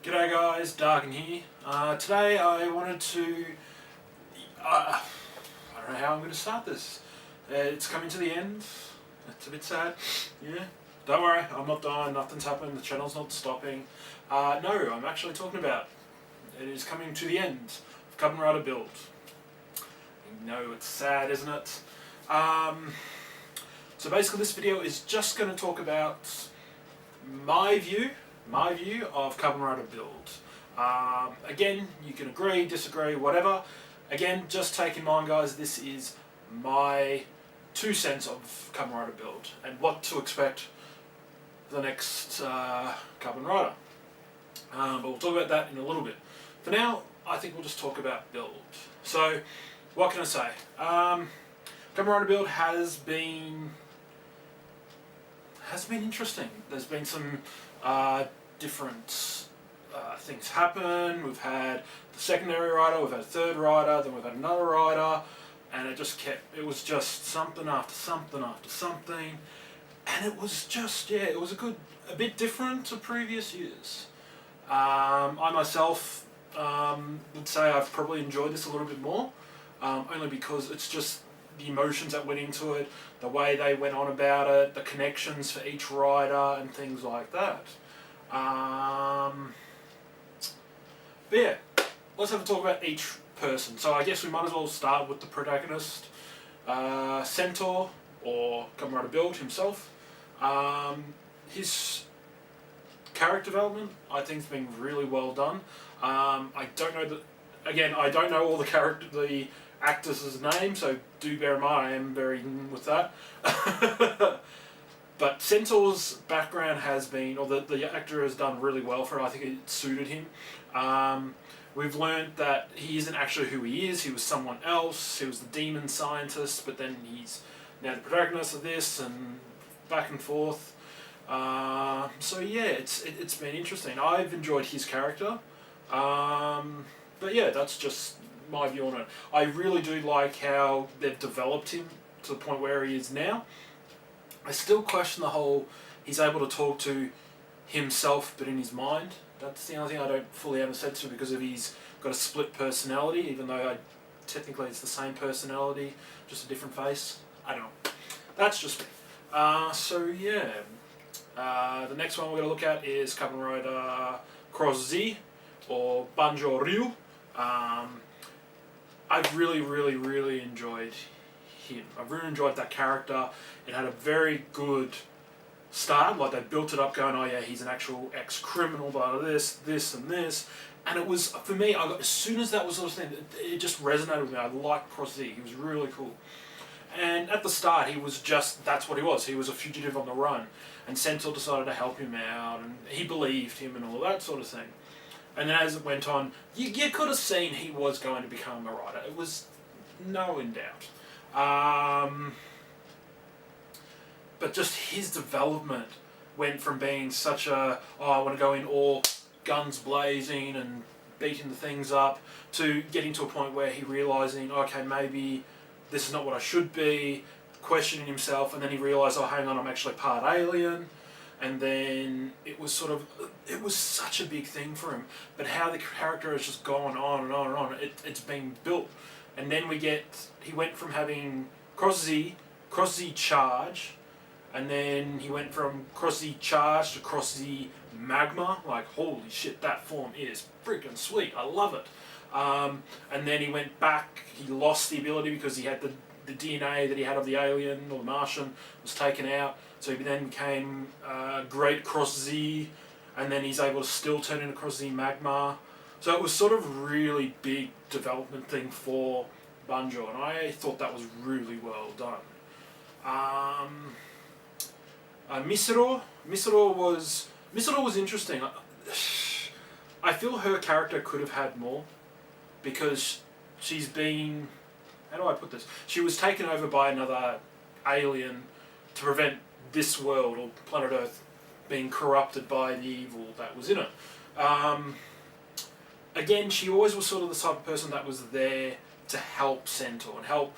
G'day guys, Darkin here. Today I wanted to... I don't know how I'm going to start this. It's coming to the end. It's a bit sad. Yeah. Don't worry, I'm not dying, nothing's happened, the channel's not stopping. No, I'm actually talking about... It is coming to the end of Kamen Rider build. I know it's sad, isn't it? So basically this video is just going to talk about my view of Kamen Rider build. Again, you can agree, disagree, whatever. Again, just take in mind guys, this is my 2 cents of Kamen Rider build and what to expect for the next Kamen Rider. But we'll talk about that in a little bit. For now, I think we'll just talk about build. So, what can I say? Kamen Rider build has been interesting. There's been some different things happen. We've had the secondary rider, we've had a third rider, then we've had another rider, and it was just something after something after something, and it was just, yeah, it was a bit different to previous years. I myself would say I've probably enjoyed this a little bit more, only because it's just the emotions that went into it, the way they went on about it, the connections for each rider and things like that. But yeah, let's have a talk about each person. So I guess we might as well start with the protagonist, Centaur, or Kamen Rider Build himself. His character development, I think, has been really well done. I don't know all the actors' names, so do bear in mind I am very with that. But Centaur's background has been, or the actor has done really well for it. I think it suited him. We've learned that he isn't actually who he is. He was someone else. He was the demon scientist, but then he's now the protagonist of this, and back and forth. So yeah, it's been interesting. I've enjoyed his character. But yeah, that's just my view on it. I really do like how they've developed him to the point where he is now. I still question the whole, he's able to talk to himself but in his mind. That's the only thing I don't fully have a sense to, because of he's got a split personality, even though technically it's the same personality, just a different face. I don't know. That's just me. So yeah, the next one we're going to look at is Kamen Rider CrossZ, or Banjo Ryu. I've really enjoyed him. I've really enjoyed that character. It had a very good start, like they built it up going, oh yeah, he's an actual ex-criminal, blah, this, and this. And it was, for me, as soon as that was sort of thing, it just resonated with me. I liked CrossZ. He was really cool. And at the start, he was just, that's what he was. He was a fugitive on the run. And Centaur decided to help him out, and he believed him and all that sort of thing. And then as it went on, you could have seen he was going to become a rider. It was no in doubt. But just his development went from being such a, oh, I want to go in all guns blazing and beating the things up, to getting to a point where he realising, okay, maybe this is not what I should be, questioning himself, and then he realised, oh, hang on, I'm actually part alien. And then it was such a big thing for him. But how the character has just gone on and on and on, it's been built. And then he went from having CrossZ Charge, and then he went from CrossZ Charge to CrossZ Magma. Like, holy shit, that form is freaking sweet. I love it. And then he went back, he lost the ability because he had the DNA that he had of the alien or the Martian was taken out. So he then became Great CrossZ, and then he's able to still turn into CrossZ Magma. So it was sort of really big development thing for Banjo, and I thought that was really well done. Misero was interesting. I feel her character could have had more, because she's been, how do I put this? She was taken over by another alien to prevent this world, or planet Earth, being corrupted by the evil that was in it. Again, she always was sort of the type of person that was there to help Centaur and help,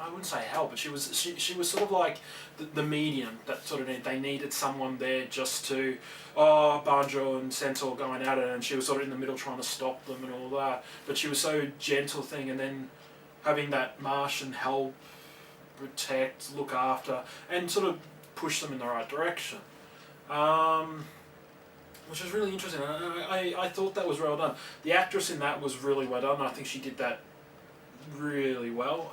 I wouldn't say help, but she was sort of like the medium that sort of they needed someone there just to, Banjo and Centaur going at it, and she was sort of in the middle trying to stop them and all that. But she was so gentle thing, and then having that Martian help, protect, look after, and sort of push them in the right direction. Which was really interesting. I thought that was well done. The actress in that was really well done. I think she did that really well.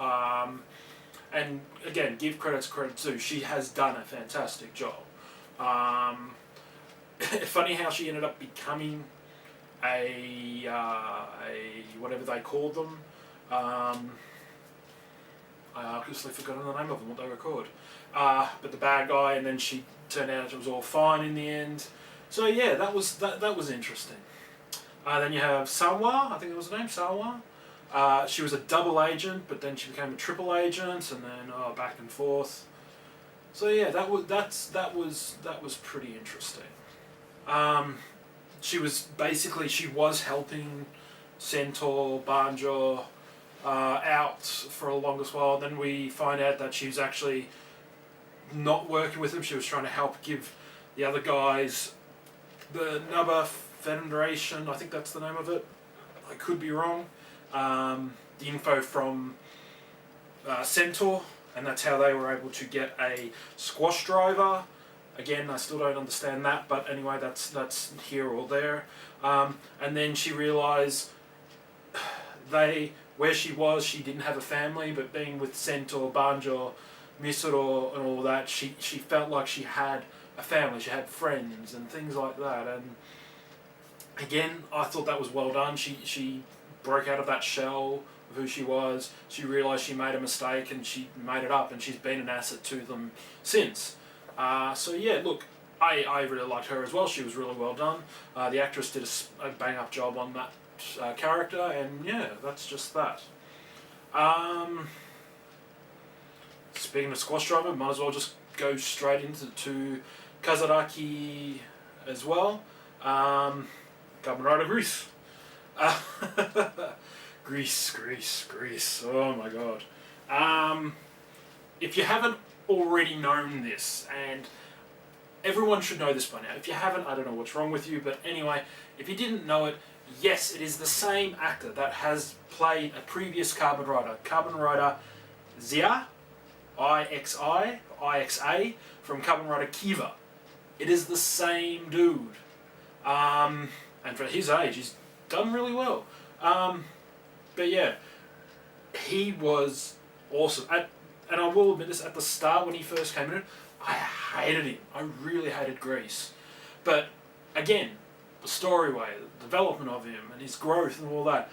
And again, give credit too. She has done a fantastic job. Funny how she ended up becoming a whatever they called them. I obviously forgotten the name of them, what they were called. But the bad guy, and then she turned out it was all fine in the end. So yeah, that was interesting. Then you have Salwa, I think that was the name, Salwa. She was a double agent, but then she became a triple agent, and then back and forth. So yeah, that was pretty interesting. She was helping Centaur, Banjo out for the longest while. Then we find out that she was actually not working with them. She was trying to help give the other guys the Nubba Federation, I think that's the name of it. I could be wrong. The info from Centaur, and that's how they were able to get a squash driver. Again, I still don't understand that, but anyway, that's here or there. And then she realised where she was, she didn't have a family, but being with Centaur, Banjo, Misuro, and all that, she felt like she had a family, she had friends and things like that. And again, I thought that was well done. She broke out of that shell of who she was. She realised she made a mistake and she made it up, and she's been an asset to them since. So yeah, look, I really liked her as well. She was really well done. The actress did a bang up job on that character, and yeah, that's just that. Speaking of squash driver, might as well just go straight into Kazuaki as well. Kamen Rider Grease. Grease. Oh my god. If you haven't already known this, and everyone should know this by now. If you haven't, I don't know what's wrong with you, but anyway, if you didn't know it, yes, it is the same actor that has played a previous Kamen Rider Zeile, IXA, from Kamen Rider Kiva. It is the same dude. And for his age, he's done really well. But yeah, he was awesome. And I will admit this, at the start when he first came in, I hated him. I really hated Grease. But again, the story-way, the development of him and his growth and all that,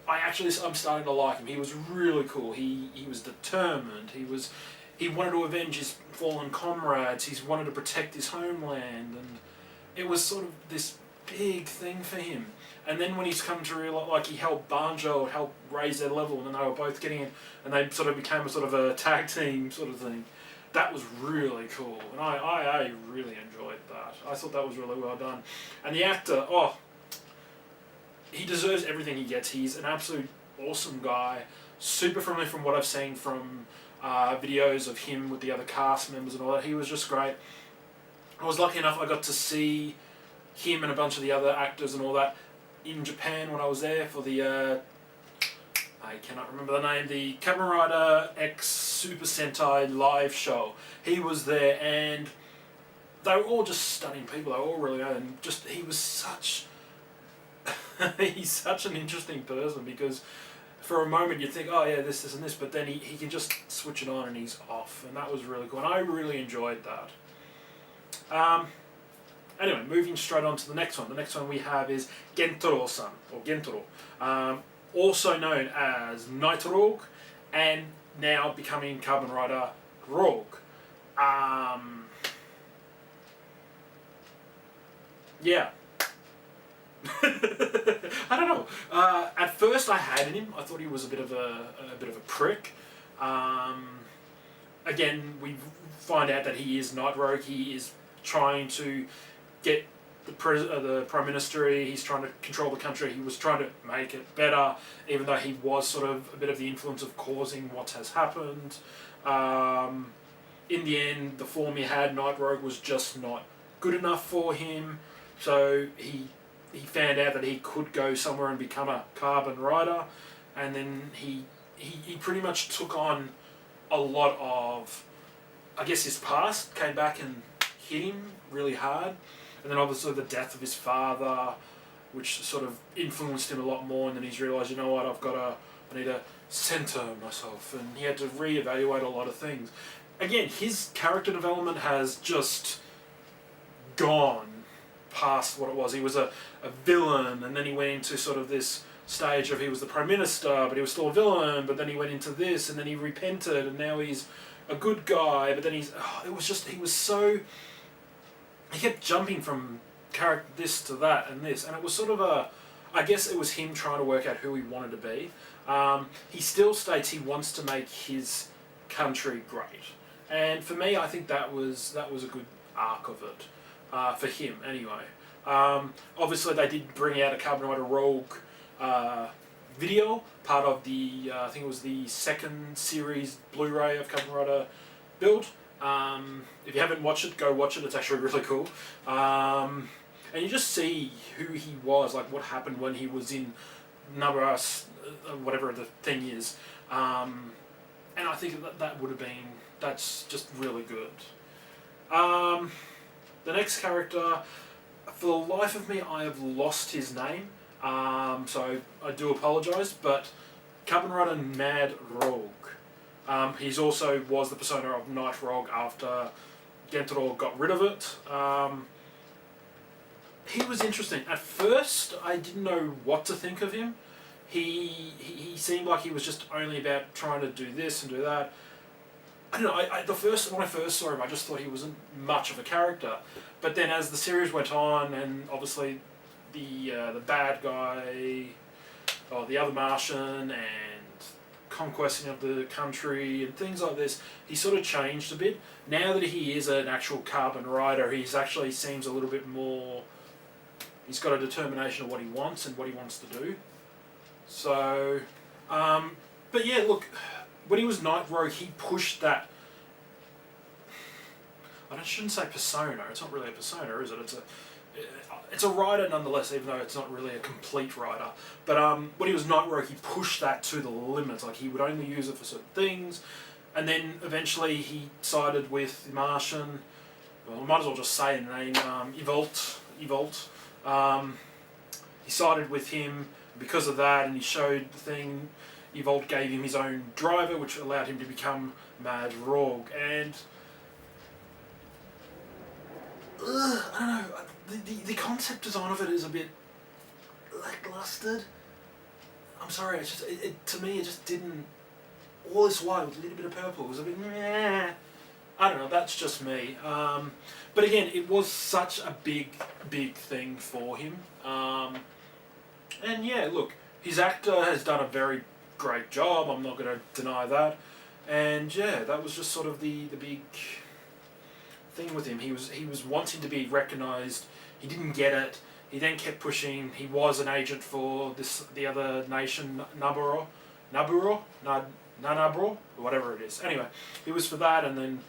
I'm starting to like him. He was really cool. He was determined. He wanted to avenge his fallen comrades. He wanted to protect his homeland, and it was sort of this big thing for him. And then when he's come to realize, like, he helped Banjo help raise their level, and then they were both getting in, and they sort of became a sort of a tag team sort of thing. That was really cool, and I really enjoyed that. I thought that was really well done. And the actor, he deserves everything he gets. He's an absolute awesome guy, super friendly from what I've seen from videos of him with the other cast members and all that. He was just great. I was lucky enough I got to see him and a bunch of the other actors and all that in Japan when I was there for the I cannot remember the name, the Kamen Rider X Super Sentai live show. He was there, and they were all just stunning people. They were all really good, and just he was such he's such an interesting person, because for a moment you'd think, oh yeah, this and this, but then he can just switch it on and he's off, and that was really cool, and I really enjoyed that. Anyway, moving straight on to the next one. The next one we have is Gentoro-san, or Gentoro, also known as Night Rogue, and now becoming Kamen Rider Grogg. Yeah. I don't know. At first I hated him. I thought he was a bit of a prick. Again, we find out that he is Night Rogue. He is trying to get the Prime Minister, he's trying to control the country, he was trying to make it better, even though he was sort of a bit of the influence of causing what has happened. In the end, the form he had, Night Rogue, was just not good enough for him, so he found out that he could go somewhere and become a Kamen Rider, and then he pretty much took on a lot of, I guess, his past, came back and hit him really hard, and then obviously the death of his father, which sort of influenced him a lot more, and then he's realised, you know what, I need to centre myself, and he had to reevaluate a lot of things. Again, his character development has just gone past what it was. He was a villain, and then he went into sort of this stage of he was the Prime Minister, but he was still a villain, but then he went into this, and then he repented, and now he's a good guy, but then he kept jumping from character this to that and this, and it was sort of I guess it was him trying to work out who he wanted to be. He still states he wants to make his country great, and for me, I think that was a good arc of it, for him anyway. Obviously, they did bring out a Kamen Rider Rogue video, part of the I think it was the second series Blu-ray of Kamen Rider build. If you haven't watched it, go watch it. It's actually really cool. And you just see who he was, like what happened when he was in Nabaras, whatever the thing is. And I think that would have been, that's just really good. The next character, for the life of me, I have lost his name. So I do apologise, but Kamen Rider Mad Rogue. He's also was the persona of Night Rogue after Gentaro got rid of it. He was interesting. At first, I didn't know what to think of him. He seemed like he was just only about trying to do this and do that. I don't know. When I first saw him, I just thought he wasn't much of a character. But then, as the series went on, and obviously the bad guy, or the other Martian, and conquesting of the country and things like this, he sort of changed a bit. Now that he is an actual Kamen Rider, he's actually seems a little bit more. He's got a determination of what he wants and what he wants to do. So, but yeah, look, when he was Night Rogue, he pushed that. I shouldn't say persona. It's not really a persona, is it? It's a rider nonetheless, even though it's not really a complete rider. But when he was Night Rogue, he pushed that to the limits. Like, he would only use it for certain things, and then eventually he sided with the Martian. Well, I might as well just say the name, Evolt. He sided with him because of that, and he showed the thing. Evolt gave him his own driver, which allowed him to become Mad Rogue. And I don't know. The concept design of it is a bit lackluster. I'm sorry. It's just to me it just didn't. All this white with a little bit of purple was a bit. Meh. I don't know. That's just me. But again, it was such a big thing for him. And yeah, look, his actor has done a very great job. I'm not going to deny that. And yeah, that was just sort of the big thing with him. He was wanting to be recognised. He didn't get it. He then kept pushing. He was an agent for the other nation, Naburo, or whatever it is. Anyway, he was for that, and then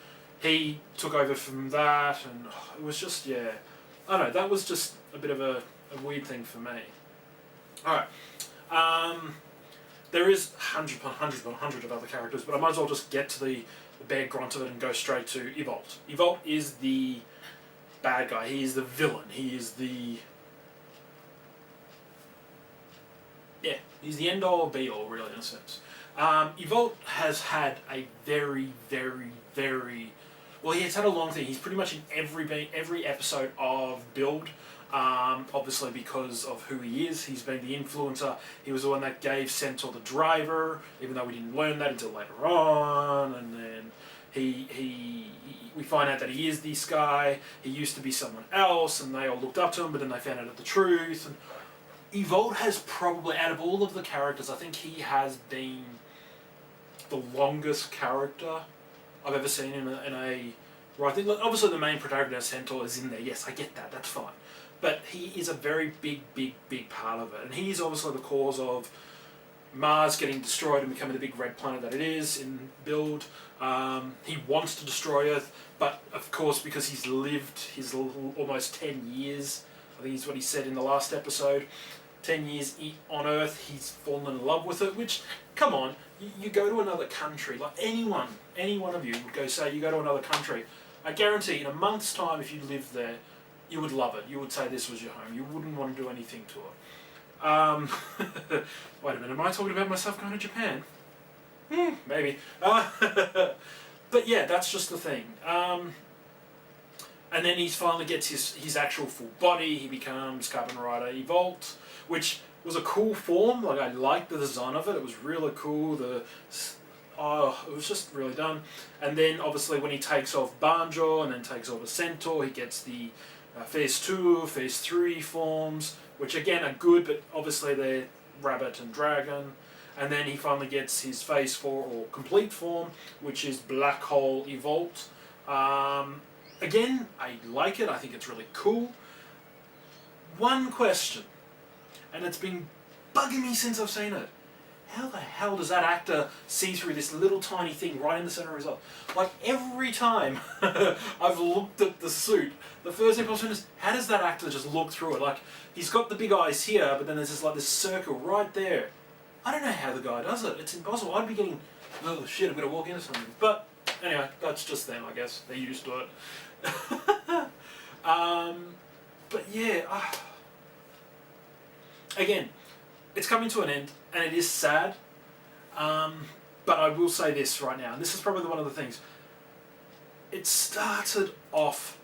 he took over from that, and it was just, yeah, I don't know, that was just a bit of a weird thing for me. Alright, there is hundreds upon hundreds of other characters, but I might as well just get to the bare grunt of it and go straight to Evolt. Evolt is the bad guy, he is the villain, he is the... yeah, he's the end-all, be-all, really, in a sense. Evolt has had a very... well, he has had a long thing. He's pretty much in every episode of Build, obviously because of who he is. He's been the influencer. He was the one that gave Centaur the driver, even though we didn't learn that until later on. And then we find out that he is this guy. He used to be someone else, and they all looked up to him, but then they found out the truth. And Evolt has probably, out of all of the characters, I think he has been the longest character I've ever seen in a right thing. Obviously, the main protagonist, Centaur, is in there. Yes, I get that. That's fine. but he is a very big, big, big part of it. And he's obviously the cause of Mars getting destroyed and becoming the big red planet that it is in Build. He wants to destroy Earth, but of course, because he's lived his almost 10 years, I think is what he said in the last episode, 10 years on Earth, he's fallen in love with it, which, come on, you go to another country, like any one of you would go say you go to another country, I guarantee in a month's time if you lived there, you would love it. You would say this was your home. You wouldn't want to do anything to it. Wait a minute, am I talking about myself going to Japan? Maybe. But yeah, that's just the thing. And then he finally gets his actual full body. He becomes Kamen Rider Evolved, which was a cool form. Like, I liked the design of it. It was really cool. It was just really done. And then obviously when he takes off Banjo and then takes over Centaur, he gets the Phase 2, Phase 3 forms, which again are good, but obviously they're Rabbit and Dragon. And then he finally gets his Phase 4 or complete form, which is Black Hole Evolved. Again, I like it. I think it's really cool. One question, and it's been bugging me since I've seen it. How the hell does that actor see through this little tiny thing right in the center of his eye? Like, every time I've looked at the suit, the first impression is, how does that actor just look through it? Like, he's got the big eyes here, but then there's this circle right there. I don't know how the guy does it. It's impossible. I'd be getting, oh shit, I'm going to walk into something. But anyway, that's just them, I guess. They're used to it. But yeah, again, it's coming to an end, and it is sad. But I will say this right now, and this is probably one of the things. It started off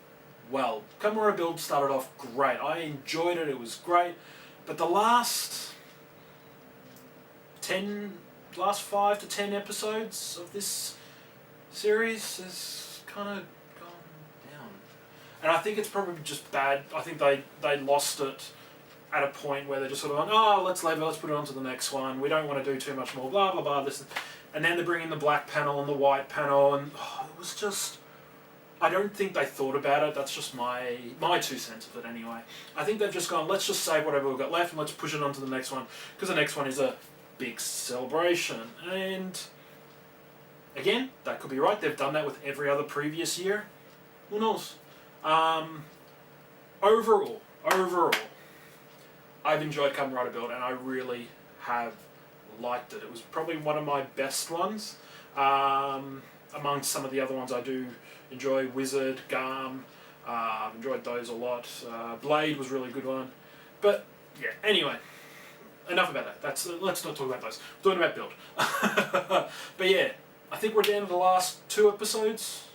well. Kamen Rider Build started off great. I enjoyed it. It was great. But the last 5 to 10 episodes of this series has kind of gone down. And I think it's probably just bad. I think they lost it at a point where they're just sort of like, oh, let's put it on to the next one. We don't want to do too much more, blah, blah, blah. And then they bring in the black panel and the white panel, and it was just... I don't think they thought about it. That's just my 2 cents of it anyway. I think they've just gone, let's just save whatever we've got left and let's push it on to the next one, because the next one is a big celebration. And again, that could be right. They've done that with every other previous year. Who knows? Overall, I've enjoyed Kamen Rider Build, and I really have liked it. It was probably one of my best ones. Amongst some of the other ones I do enjoy, Wizard, Garm, I've enjoyed those a lot. Blade was a really good one. But yeah, anyway, enough about that. Let's not talk about those. We're talking about Build. But yeah, I think we're down to the last 2 episodes,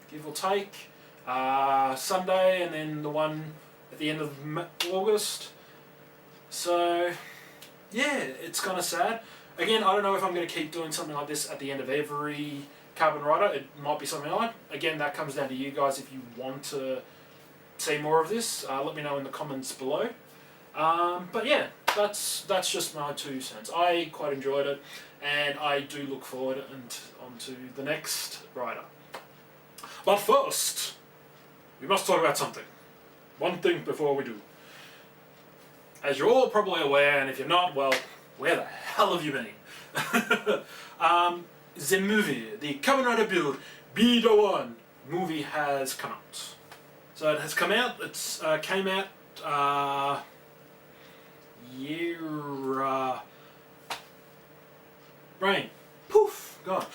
give or take. Sunday and then the one at the end of August. So yeah, it's kind of sad. Again, I don't know if I'm going to keep doing something like this at the end of every Kamen Rider. It might be something like, again, that comes down to you guys if you want to see more of this. Let me know in the comments below. But yeah, that's just my 2 cents. I quite enjoyed it, and I do look forward onto the next rider. But first, we must talk about something. One thing before we do. As you're all probably aware, and if you're not, well, where the hell have you been? The movie, the Kamen Rider Build Beta 1 movie has come out. So it has come out. It's came out brain poof gone.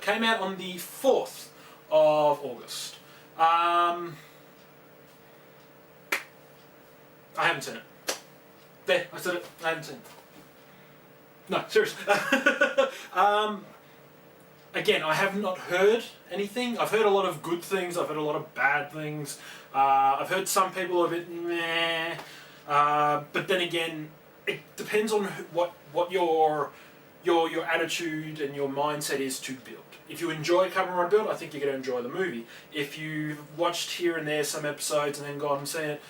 Came out on the 4th of August. I haven't seen it. There, I said it. I haven't seen it. No, seriously. Again, I have not heard anything. I've heard a lot of good things. I've heard a lot of bad things. I've heard some people a bit meh. But then again, it depends on what your attitude and your mindset is to Build. If you enjoy Kamen Rider Build, I think you're going to enjoy the movie. If you've watched here and there some episodes and then gone and seen it,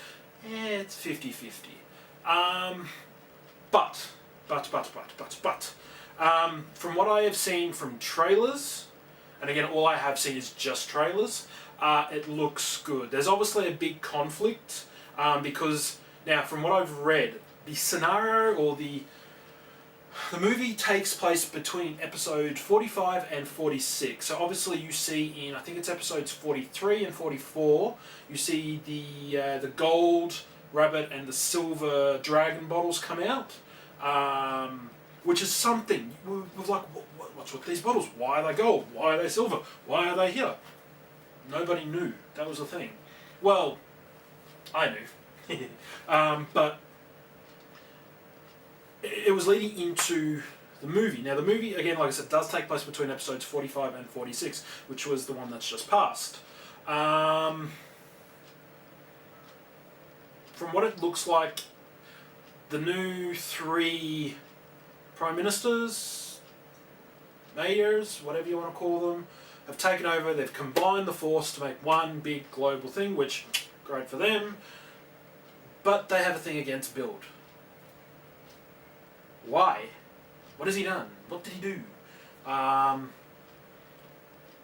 it's 50-50. But, from what I have seen from trailers, and again, all I have seen is just trailers, it looks good. There's obviously a big conflict because now from what I've read, the scenario or the movie takes place between episode 45 and 46. So obviously you see in, I think it's episodes 43 and 44, you see the gold rabbit and the silver dragon bottles come out, which is something. We're like, what's with these bottles? Why are they gold? Why are they silver? Why are they here? Nobody knew. That was the thing. Well, I knew. But it was leading into the movie. Now the movie, again, like I said, does take place between episodes 45 and 46, which was the one that's just passed. From what it looks like, the new 3 prime ministers, mayors, whatever you want to call them, have taken over. They've combined the force to make one big global thing, which, great for them. But they have a thing against Build. Why? What has he done? What did he do?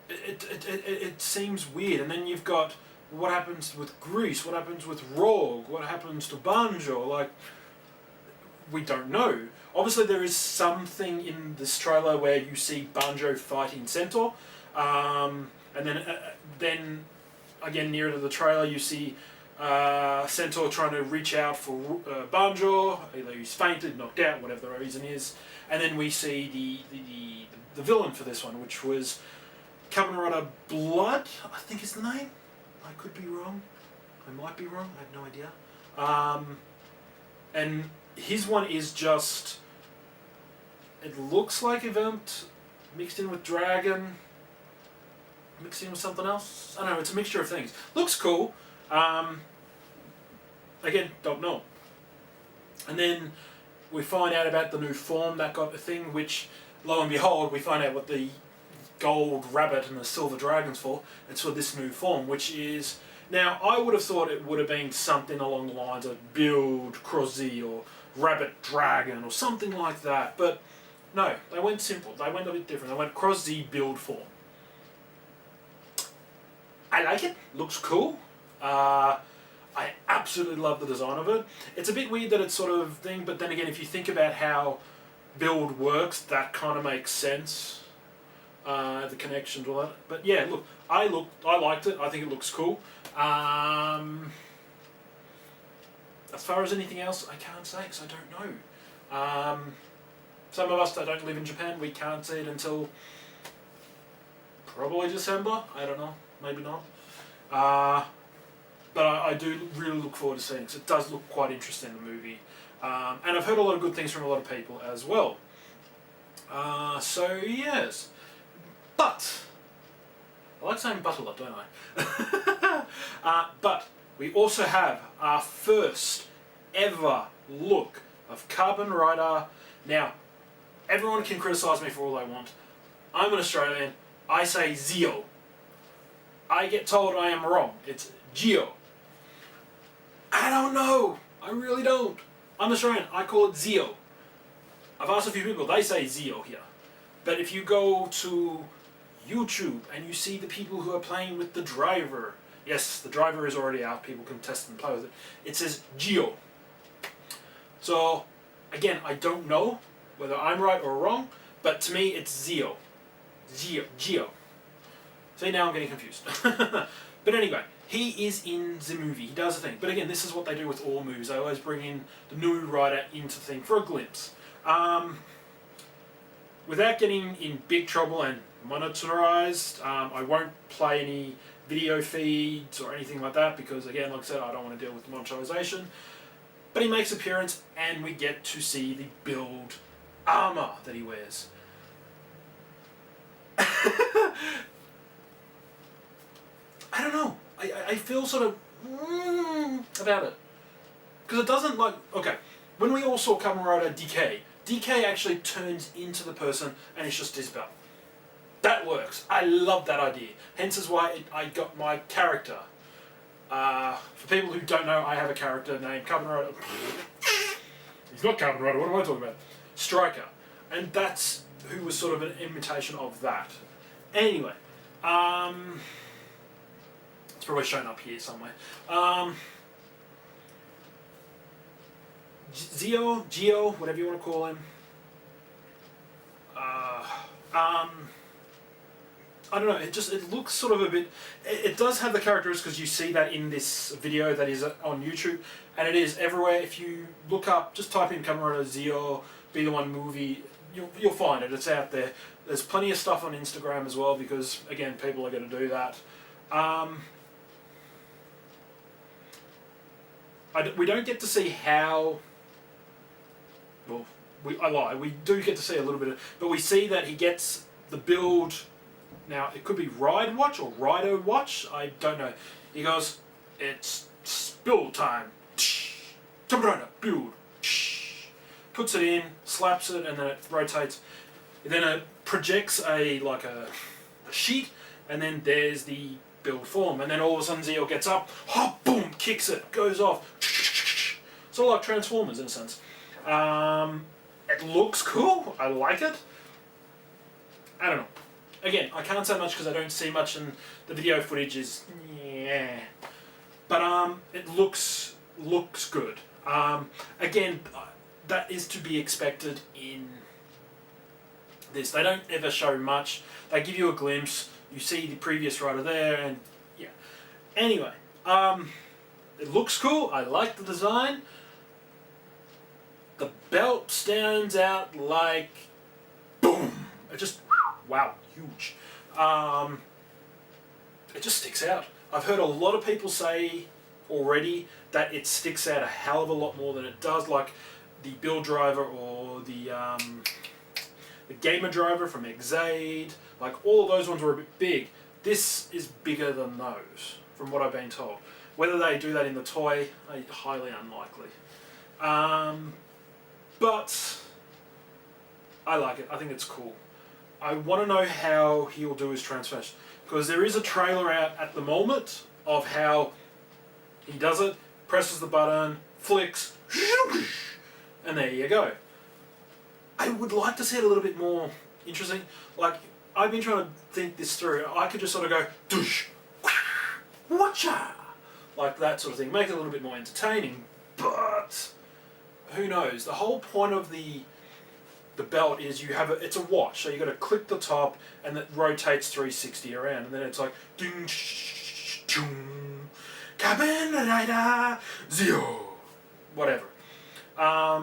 It seems weird. And then you've got what happens with Greece, what happens with Grogg, what happens to Banjo. Like, we don't know. Obviously there is something in this trailer where you see Banjo fighting Centaur. And then again nearer to the trailer you see Centaur trying to reach out for Banjo. Either he's fainted, knocked out, whatever the reason is. And then we see the villain for this one, which was Kamen Rider Blood, I think is the name. I could be wrong. I might be wrong. I have no idea. And his one is just, it looks like Event mixed in with Dragon, mixed in with something else. I don't know, it's a mixture of things. Looks cool. Again, don't know. And then we find out about the new form that got a thing, which, lo and behold, we find out what the gold rabbit and the silver dragon's for. It's for this new form, which is... Now, I would have thought it would have been something along the lines of Build, CrossZ, or Rabbit Dragon, or something like that. But no, they went simple. They went a bit different. They went CrossZ Build form. I like it. Looks cool. I absolutely love the design of it. It's a bit weird that it's sort of thing, but then again, if you think about how Build works, that kind of makes sense. The connection to that. But yeah, look, I liked it. I think it looks cool. As far as anything else, I can't say because I don't know. Some of us that don't live in Japan, we can't see it until probably December. I don't know, maybe not. But I do really look forward to seeing it because it does look quite interesting in the movie. And I've heard a lot of good things from a lot of people as well. So yes. But, I like saying but a lot, don't I? But we also have our first ever look of Kamen Rider. Now, everyone can criticise me for all they want. I'm an Australian. I say Zeile. I get told I am wrong. It's Geo. I don't know. I really don't. I'm Australian. I call it Zeile. I've asked a few people. They say Zeile here. But if you go to YouTube and you see the people who are playing with the driver, yes, the driver is already out, people can test and play with it, it says Geo. So again, I don't know whether I'm right or wrong, but to me it's Zeile. Geo. See, now I'm getting confused. But anyway, he is in the movie, he does the thing. But again, this is what they do with all movies. They always bring in the new rider into the thing for a glimpse. Without getting in big trouble and monetized, I won't play any video feeds or anything like that because, again, like I said, I don't want to deal with monetization. But he makes an appearance and we get to see the Build armor that he wears. I don't know. I feel sort of about it. Because it doesn't like... Okay, when we all saw Kamen Rider DK actually turns into the person and it's just his belt. That works. I love that idea. Hence is why I got my character. For people who don't know, I have a character named Kamen Rider. He's not Kamen Rider, what am I talking about? Striker. And that's who was sort of an imitation of that. Anyway, it's probably shown up here somewhere. Geo, whatever you want to call him. I don't know. It looks sort of a bit. It does have the characteristics. You see that in this video that is on YouTube, and it is everywhere. If you look up, just type in Kamen Rider Zeo Be the One movie, you'll find it. It's out there. There's plenty of stuff on Instagram as well because again, people are going to do that. We don't get to see how. Well, I lie. We do get to see a little bit of, but we see that he gets the build. Now, it could be Ride Watch or Rider Watch. I don't know. He goes, it's build time. Build. Puts it in, slaps it, and then it rotates. Then it projects a sheet, and then there's the build form. And then all of a sudden, Zeile gets up, hop, boom, kicks it, goes off. Sort of like Transformers in a sense. It looks cool. I like it. I don't know. Again, I can't say much because I don't see much, and the video footage is yeah. But it looks good. Again, that is to be expected in this. They don't ever show much. They give you a glimpse. You see the previous rider there, and yeah. Anyway, it looks cool. I like the design. The belt stands out like boom. It just wow. Huge. It just sticks out. I've heard a lot of people say already that it sticks out a hell of a lot more than it does, like the build driver or the gamer driver from Zeile. Like all of those ones were a bit big. This is bigger than those, from what I've been told. Whether they do that in the toy, highly unlikely. But I like it. I think it's cool. I want to know how he will do his transformation, because there is a trailer out at the moment of how he does it, presses the button, flicks, and there you go. I would like to see it a little bit more interesting. Like, I've been trying to think this through. I could just sort of go, doosh, watcha, like that sort of thing. Make it a little bit more entertaining, but who knows? The whole point of the belt is it's a watch, so you got to click the top and it rotates 360 around, and then it's like ding, Kamen Rider Zeo, whatever. I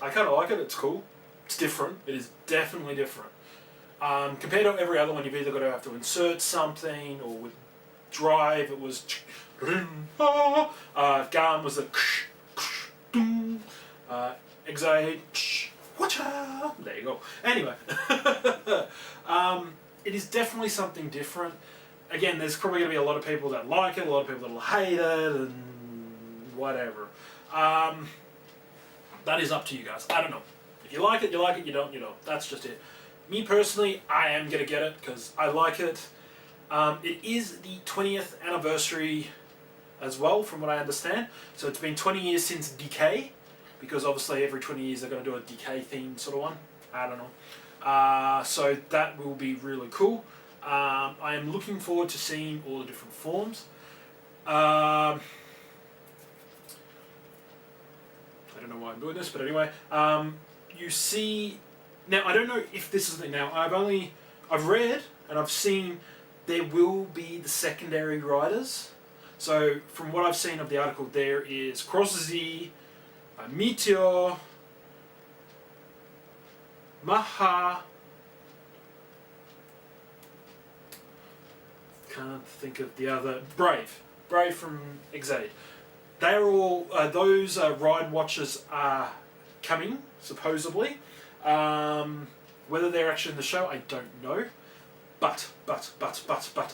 kind of like it. It's cool. It's different. It is definitely different. Compared to every other one, you've either got to have to insert something, or with Drive it was Garm was a Exide. Watcha! There you go. Anyway, it is definitely something different. Again, there's probably going to be a lot of people that like it, a lot of people that will hate it, and whatever. That is up to you guys. I don't know. If you like it, you like it. You don't, you don't. That's just it. Me personally, I am going to get it because I like it. It is the 20th anniversary as well, from what I understand. So it's been 20 years since Decay. Because obviously every 20 years they're going to do a Decay themed sort of one. I don't know. So that will be really cool. I am looking forward to seeing all the different forms. I don't know why I'm doing this, but anyway. You see... Now, I don't know if this is... Now, I've read and I've seen there will be the secondary riders. So, from what I've seen of the article, there is CrossZ, Meteor, Maha, can't think of the other, Brave from Zeile. They're all, those ride watches are coming, supposedly. Whether they're actually in the show, I don't know. But, I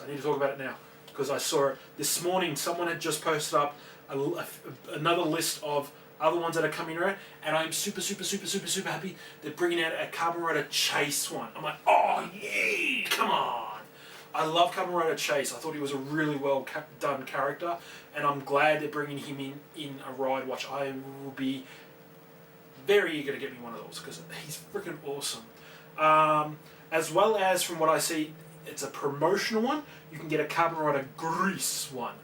need to talk about it now, because I saw it this morning. Someone had just posted up another list of other ones that are coming around, and I'm super happy they're bringing out a Kamen Rider Chase one. I'm like, oh yeah, come on. I love Kamen Rider Chase. I thought he was a really well done character, and I'm glad they're bringing him in a ride watch. I will be very eager to get me one of those because he's freaking awesome. As well as, from what I see, it's a promotional one. You can get a Kamen Rider Grease one.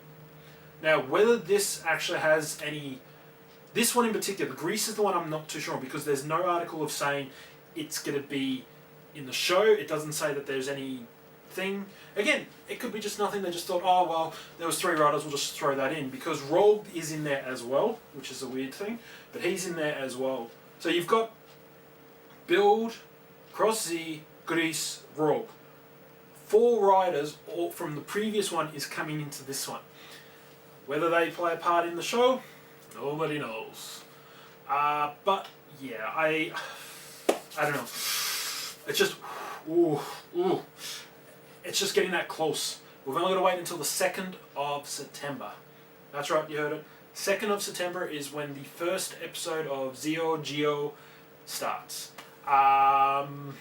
Now, whether this actually has any This one in particular, Greece is the one I'm not too sure on, because there's no article of saying it's going to be in the show. It doesn't say that there's any thing. Again, it could be just nothing. They just thought, oh well, there was 3 riders, we'll just throw that in, because Rogue is in there as well, which is a weird thing, but he's in there as well. So you've got Build, CrossZ, Greece, Rogue. 4 riders all from the previous one is coming into this one. Whether they play a part in the show, nobody knows. But yeah, I don't know. It's just, it's just getting that close. We've only got to wait until the 2nd of September. That's right, you heard it. 2nd of September is when the first episode of Zio Geo starts. I'm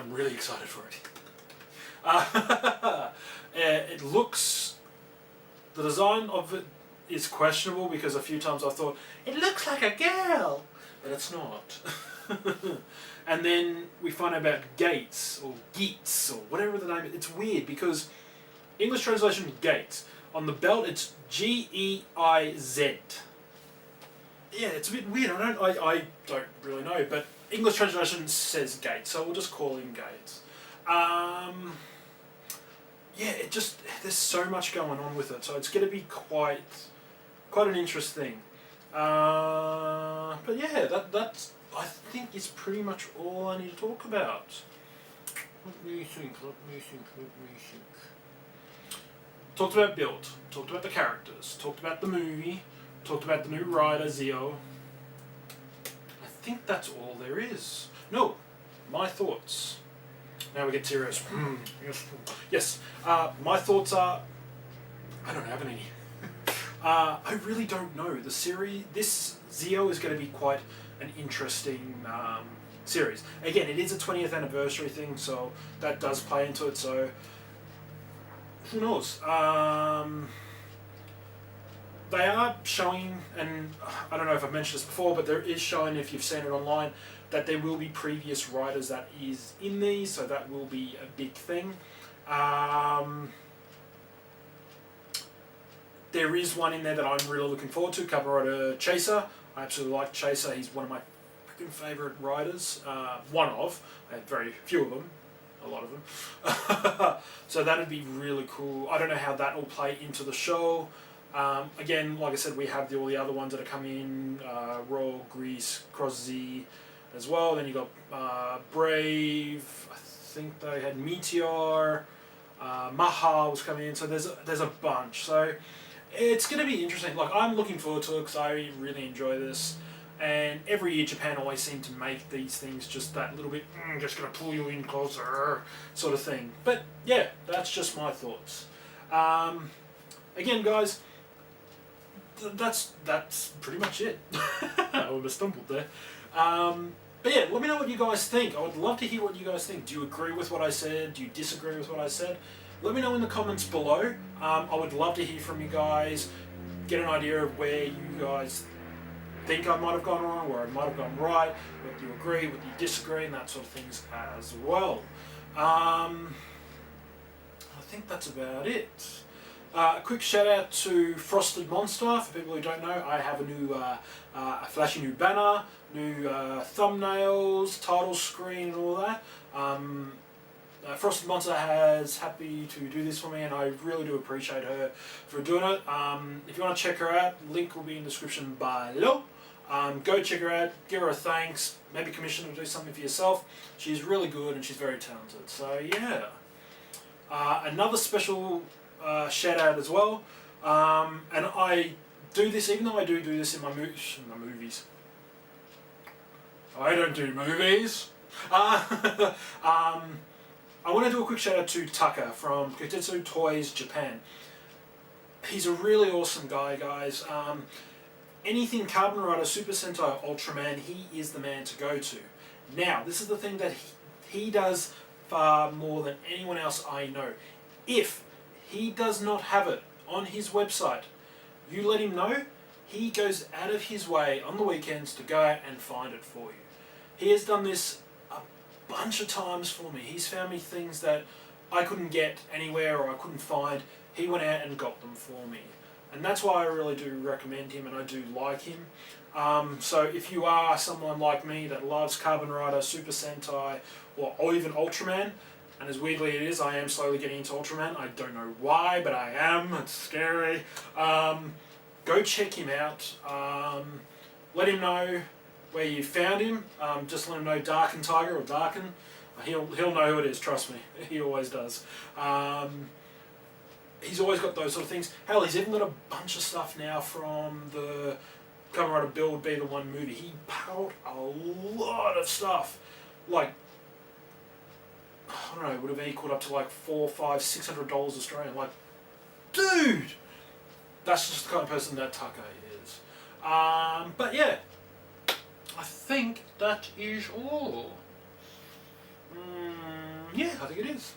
really excited for it. It looks, the design of it is questionable, because a few times I thought, it looks like a girl, but it's not. And then we find out about Gates, or Geets, or whatever the name is. It's weird, because English translation Gates. On the belt it's G-E-I-Z. Yeah, it's a bit weird. I don't really know, but English translation says Gates, so we'll just call him Gates. Yeah, it just, there's so much going on with it, so it's going to be quite an interesting. But yeah, that's, I think, is pretty much all I need to talk about. Let me think. Talked about build, talked about the characters, talked about the movie, talked about the new rider, Zio. I think that's all there is. No, my thoughts. Now we get serious. Yes. My thoughts are, I don't have any. I really don't know. The series, this Zio is going to be quite an interesting series. Again, it is a 20th anniversary thing, so that does play into it. So who knows? They are showing, and I don't know if I've mentioned this before, but there is showing, if you've seen it online, that there will be previous riders that is in these, so that will be a big thing. There is one in there that I'm really looking forward to, Kamen Rider Chaser. I absolutely like Chaser. He's one of my freaking favourite riders. One of. I had very few of them. A lot of them. So that would be really cool. I don't know how that will play into the show. Again, like I said, we have all the other ones that are coming in. Robo, Greece, CrossZ as well. Then you got Brave. I think they had Meteor. Maha was coming in. So there's a bunch. So it's going to be interesting. Like, I'm looking forward to it because I really enjoy this. And every year Japan always seem to make these things just that little bit, just going to pull you in closer sort of thing. But yeah, that's just my thoughts. Again, guys, that's pretty much it. I almost stumbled there. But yeah, let me know what you guys think. I would love to hear what you guys think. Do you agree with what I said? Do you disagree with what I said? Let me know in the comments below. I would love to hear from you guys, get an idea of where you guys think I might have gone wrong, where I might have gone right, what you agree, what you disagree, and that sort of things as well. I think that's about it. A quick shout out to Frosted Monster. For people who don't know, I have a new, a flashy new banner, new thumbnails, title screen, and all that. Frosted Monster has happy to do this for me, and I really do appreciate her for doing it. If you want to check her out, link will be in the description below. Go check her out, give her a thanks, maybe commission her to do something for yourself. She's really good and she's very talented. So yeah. Another special shout out as well. And I do this, even though I do this in my movies. I don't do movies. I want to do a quick shout out to Taka from Kotetsu Toys Japan. He's a really awesome guy, guys. Anything Kamen Rider, Super Sentai, Ultraman, he is the man to go to. Now, this is the thing that he does far more than anyone else I know. If he does not have it on his website, you let him know. He goes out of his way on the weekends to go out and find it for you. He has done this a bunch of times for me. He's found me things that I couldn't get anywhere or I couldn't find. He went out and got them for me. And that's why I really do recommend him and I do like him. So if you are someone like me that loves Kamen Rider, Super Sentai, or even Ultraman, and as weirdly it is, I am slowly getting into Ultraman. I don't know why, but I am. It's scary. Go check him out. Let him know where you found him. Just let him know Darken Tiger or Darken. He'll know who it is, trust me. He always does. He's always got those sort of things. Hell, he's even got a bunch of stuff now from the Kamen Rider Build Be the One movie. He powered a lot of stuff. Like, I don't know, would have equaled up to like $400, $500, $600 Australian. Like, dude! That's just the kind of person that Taka is. But yeah, I think that is all. Yeah, I think it is.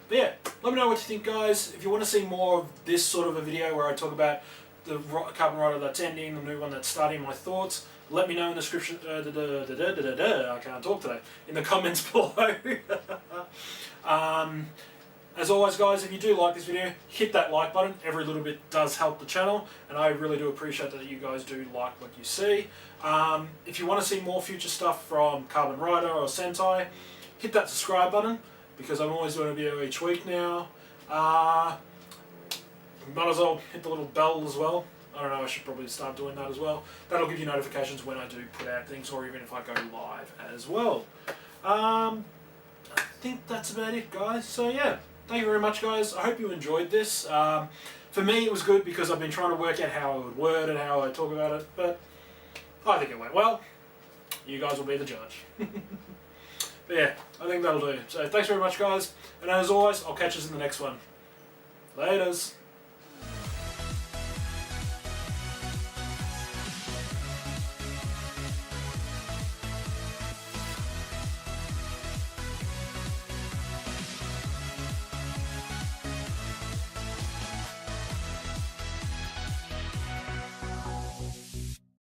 But yeah, let me know what you think, guys. If you want to see more of this sort of a video where I talk about the Kamen Rider that's ending, the new one that's starting, my thoughts, let me know in the description. I can't talk today. In the comments below. As always, guys, if you do like this video, hit that like button. Every little bit does help the channel, and I really do appreciate that you guys do like what you see. If you want to see more future stuff from Kamen Rider or Sentai, hit that subscribe button, because I'm always doing a video each week now. Might as well hit the little bell as well. I don't know, I should probably start doing that as well. That'll give you notifications when I do put out things, or even if I go live as well. I think that's about it, guys. So yeah, thank you very much, guys. I hope you enjoyed this. For me, it was good because I've been trying to work out how I would word it, how I talk about it, but I think it went well. You guys will be the judge. But yeah, I think that'll do. So thanks very much, guys. And as always, I'll catch us in the next one. Laters.